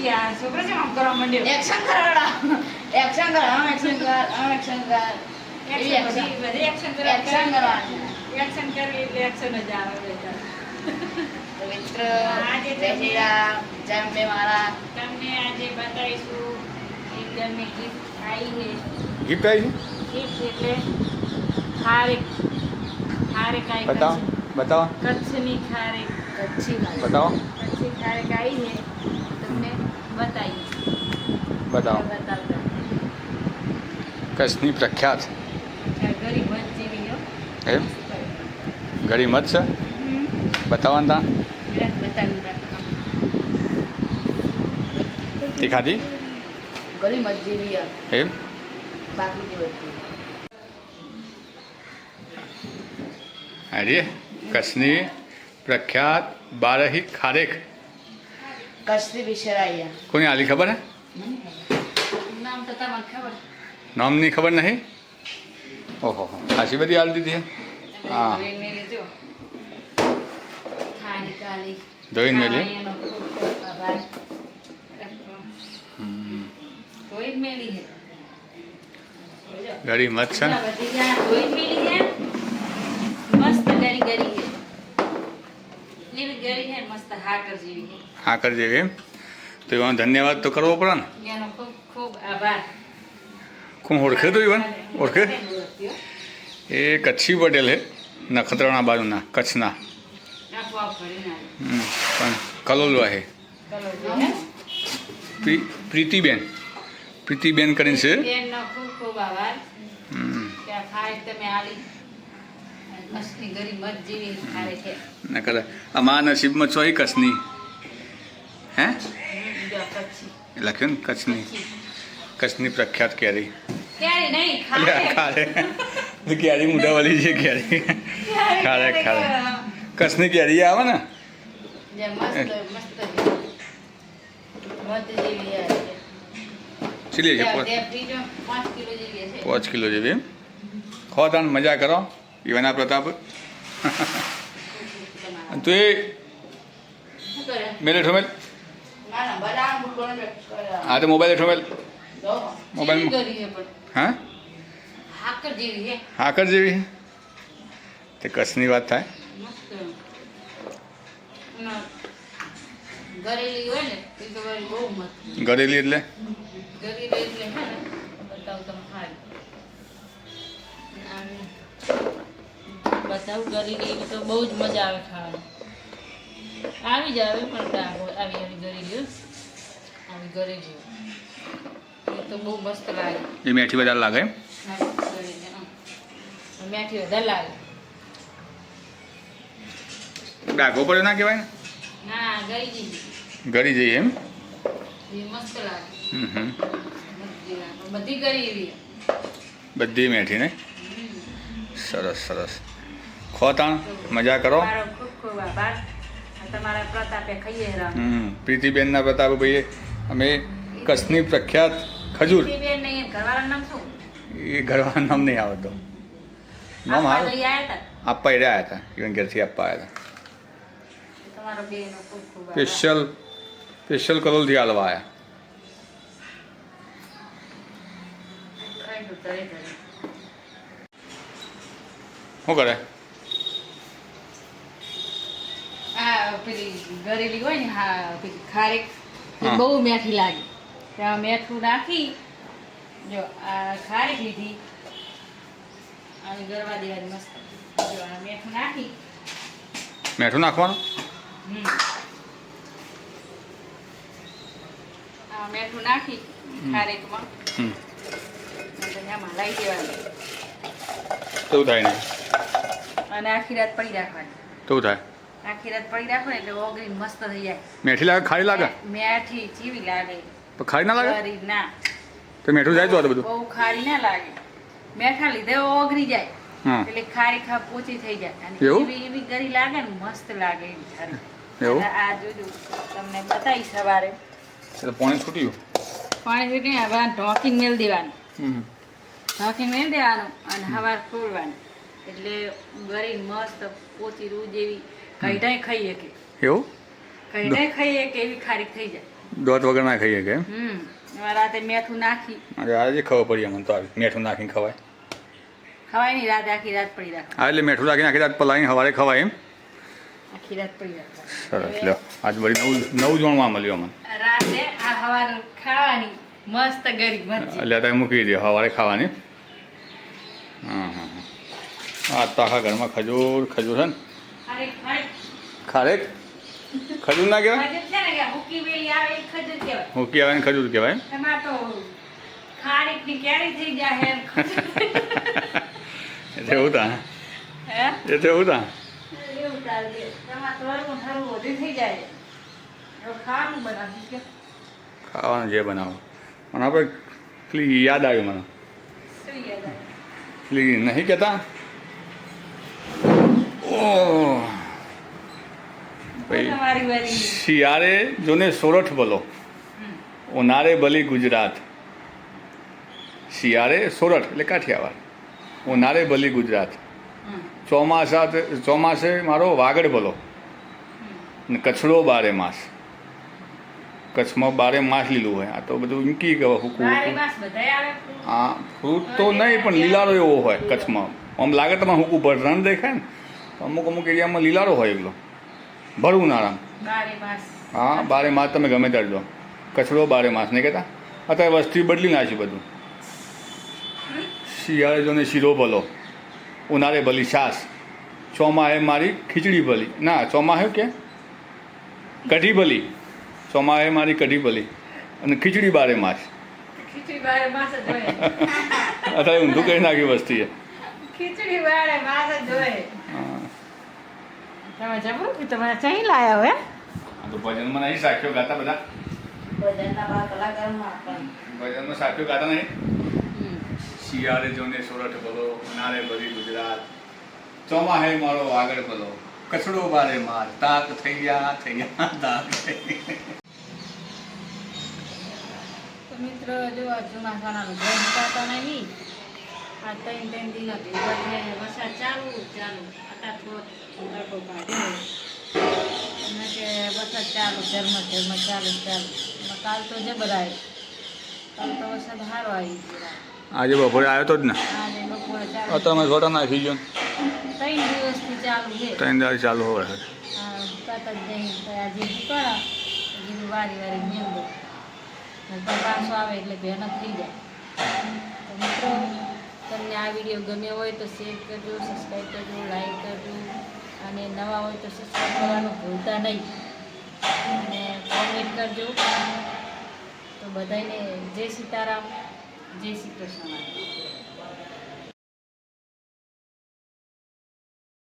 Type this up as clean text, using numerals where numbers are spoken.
છોકરો છે આમ કરવા માંડ્યો એક્શન કરાવડા એક્શન કર આમ એક્શન કર આમ એક્શન કર બધી એક્શન કરવાની એક્શન કરવી એટલે એક્શન જ આવે બેટા. તો મિત્ર જેમ મેં મારા તમને આજે બતાવીશું એક ઘરની ગિફ્ટ આવી છે. ગિફ્ટ આવી ગિફ્ટ એટલે ખારેક ખારેક આવી બતાવો બતાવો કચ્છની ખારેક કચ્છી મારી બતાવો કચ્છી ખારેક આવી છે. તમને બતાવીએ બતાવો બતાવતા કચ્છની પ્રખ્યાત ગરીબ મત જેવી હો. એમ ઘડી મત છે બતાવવાનું તા બતાવી તે ખાધી ગળી મજજીવી એમ બાકી જે વસ્તુ અરે કચ્છની પ્રખ્યાત બારહી ખારેક કચ્છની વિશેરાયા કોની આલી ખબર હે નામ તો તમને ખબર નામની ખબર નહીં ઓહો ખાસી બધી આલી દીધી હે હા ધોઈને મેલી ઘડી મત છે મસ્ત ગરી ગરી એવી ગરી છે મસ્ત હાકર જેવી છે. હા કરી દેવી એમ તો એમાં ધન્યવાદ તો કરવો પડે ને એનો ખૂબ ખૂબ આભાર. કોણ ઓળખે તો ઈવન ઓળખે એ કચ્છી પટેલ હે નખત્રાણા બાજુના કચ્છના પણ કલોલવા હે પ્રીતિબેન પ્રીતિબેન કરીને છે બેનનો ખૂબ ખૂબ આભાર કે આ ખારેક તમે આલી મસ્તની ગરી મત જેવી ખારેક છે. ને કદાચ અમારા નસીબમાં છો કચ્છની હે કચ્છી લખ્યું ને કચ્છની કચ્છની પ્રખ્યાત કેરી ક્યારે નહીં ખારે કેરી મોઢા વાળી છે કેરી ખારે ખારે કચ્છની કેરી આવે ને જે મસ્ત મસ્ત મત જેવી છે. ચીલી છે 5 કિલો જેવી છે. 5 કિલો જેવી એમ ખો તાન મજા કરો ઈવાના પ્રતાપ તું એ શું કરે મેલે ઠોમેલ ના ના બરાબર મુકોને હા તો મોબાઈલ ઠોમેલ મોબાઈલ મોબાઈલમાં કરી છે પણ હા હાકર જેવી છે હાકર જેવી તે કચ્છની વાત થાય મસ્ત અને ગરેલી હોય ને એ તો વળી બહુ મસ્ત ગળેલી એટલે ગરેલી એટલે હે ને બતાવું તમે ખાલી આમ બતાવું ગરેલી એવી તો બહુ જ મજા આવે ખાવાની આવી જ આવે પણ ત્યાં આવી આવી ગરેલી આવી ગરેલી એ તો બહુ મસ્ત લાગે એ મેઠી વધારે લાગે એમ મેઠી વધારે લાગે ડાઘો પડ્યો ના કહેવાય ને ના ગઈ જઈ ગળી જઈએ એમ એ મસ્ત લાગે હમ બધી કરી એવી બધી મેઠી ને સરસ સરસ ખો તાણ મજા કરો મારો ખૂબ ખૂબ આભાર તમારા પ્રતાપે ખાઈએ પ્રીતિબેનના પ્રતાપ ભાઈએ અમે કચ્છની પ્રખ્યાત ખજૂર બેન નહીં ઘરવાળાનું નામ શું એ ઘરવાળા નામ નહીં આવતો નામ આપવા હારું લઈ આવ્યા હતા આપવા રહ્યા હતા ઇવન ઘરથી આપવા આવ્યા હતા તમારો બેનો ખૂબ ખૂબ આભાર. સ્પેશિયલ કલોલથી હાલવા આવ્યા ખાઈ લો, તરે તરે. શું કરે આ પેલી ગરેલી હોય ને હા પેલી ખારેક એ હા. બહુ મીઠી લાગે ત્યાં મીઠું નાખી જો આ ખારેક લીધી અને ગરવા દેવાની મસ્ત જો આ મીઠું નાખી મેઠું નાખવાનું આ મીઠું નાખી ખારેકમાં હમ અને એમાં લઈ દેવાની એવું થાય ને અને આખી રાત પડી રાખવાની એવું થાય આખી રાત પડી રાખો ને એટલે ઓગળી મસ્ત થઈ જાય મેઠી લાગે ખારી લાગે મેઠી ચીવી લાગે પણ ખારી ના લાગે ગરી ના તો મેઠું જાય તો આ બધું બહુ ખારી ના લાગે મેઠા લીધે ઓગળી જાય હા એટલે ખારી ખા પોચી થઈ જાય અને એવું? એવી એવી ગરી લાગે ને મસ્ત લાગે એવી ખારી એવું? અને આ જોજો તમને બતાવી સવારે એટલે પાણી છૂટ્યું પાણી છૂટીને હવે આ ઢોકીને મેલ દેવાનું હમ ઢોકીને મેલ દેવાનું અને હવાર ખોલવાનું એટલે ગરી મસ્ત પોચી રૂ જેવી કઈઢાય ખાઈ શકે એવું કઈઢાય ખાઈ શકે એવી ખારી થઈ જાય દોત વગર ના ખાઈએ કે એમ? એમાં રાતે મેઠું નાખી અરે આજે ખબર પડી મને તો આવી મેઠું નાખીને ખવાય. ખવાય નહીં, રાતે આખી રાત પડી રાખવા. હા એટલે મેઠું નાખીને આખી રાત પલાળીને સવારે ખવાય એમ? આખી રાત પડી રાખવા. સરસ લ્યો આજ વળી નવું જાણવા મળ્યું મને. રાતે આ હવારે ખાવાની મસ્ત ગરી મરચી. એટલે તમે મૂકી દો સવારે ખાવાની. હા હા હા તો આખા ઘરમાં ખજૂર ખજૂર છે ને અરે ખાય ખારેક ખજૂર ના કહેવાય? ખજૂર છે ને કે હુકી વેલી આવે એ ખજૂર કહેવાય. મૂકી આવે ને ખજૂર કહેવાય એમ? એમાં તો ખારીકની કેરી થઈ જાય હે. એ તો એવું તા હે એ તો એવું તા એવું ચાલે. એમાં તો હરવું હરવું વધી થઈ જાય. હવે ખાવાનું બનાવીશ કે ખાવાનું જે બનાવો મને આપણે પેલી યાદ આવ્યું મને શું યાદ આવે? પેલી નહીં કહેતા ઓ ભાઈ તમારી વારી. શિયાળે જોને સોરઠ બોલો ઉનાળે ભલી ગુજરાત. શિયાળે સોરઠ એટલે કાઠિયાવાડ, ઉનાળે ભલી ગુજરાત. ચોમાસે મારો વાગડ બોલો ને કચ્છડો બારે માસ. કચ્છમાં બારે માસ લીલું હોય. આ તો બધું એમ કી કે હુકું બારે માસ બધાય આવે. હા ફ્રૂટ તો નહીં પણ લીલારો એવો હોય કચ્છમાં. આમ લાગે તમારે હુકું ભર રણ દેખાય ને તો અમુક અમુક એરિયામાં લીલારો હોય એકલો ભર ઉનાળામાં. બારે માસ. હા બારે માસ તમે ગમે ત્યારે જો. કચડો બારે માસ નહીં કહેતા? અત્યારે વસ્તી બદલી નાખી બધું. શિયાળે જોને શીરો ભલો, ઉનાળે ભલી છાશ, ચોમાહે મારી ખીચડી ભલી. ના ચોમાહે કે કઢી ભલી. ચોમાહે મારી કઢી ભલી અને ખીચડી બારે માસ. ખીચડી બારે માસ જ હોય. અત્યારે ઊંધું કરી નાખ્યું વસ્તીએ. ખીચડી બારે માસ જ હોય. હા તમે જબરું કે તમારે ચાઈ લાયા હો હે? આ તો ભજનમાં નહીં સાખ્યો ગાતા બધા. બધાના બા કલાકારમાં પણ. ભજનમાં સાખ્યો ગાતા નહીં. શિયાળે જોને સોરઠ બોલો, ઉનાળે ભલી ગુજરાત, ચોમાહે મારો આગળ બોલો, કચડો બારે માર, તાક થઈ ગયા તાક થઈ ગયા. તો મિત્રો જો આ ચોમાસાના ઘર મુકાતા નહીં. આ ત્રણ દિનો ભેગા થઈને વરસાદ ચાલુ અત્યારે થોડો તડકો કાઢ્યો અને કે વરસાદ ચાલુ ઘરમાં ચાલુ કાલ તો જબરાય. કાલ તો વરસાદ સારો આવી ગયો. આજે બપોરે આવ્યો તો જ ને. આજે બપોરે ચાલુ. તમે છોટા નાખી ગયો 3 દિવસથી ચાલુ છે. 3 દાડી ચાલુ હોય. કાતા જ જઈ આજે નીકળા હજી વારી મેં દો પાછો આવે એટલે ભેન થઈ જાય. તો મિત્રો તમને આ વિડીયો ગમ્યો હોય તો શેર કરજો, સબસ્ક્રાઈબ કરજો, લાઈક કરજો અને નવા હોય તો સબસ્ક્રાઈબ કરવાનું ભૂલતા નહીં અને કોમેન્ટ કરજો. તો બધાને જય સીતારામ, જય શ્રી કૃષ્ણ.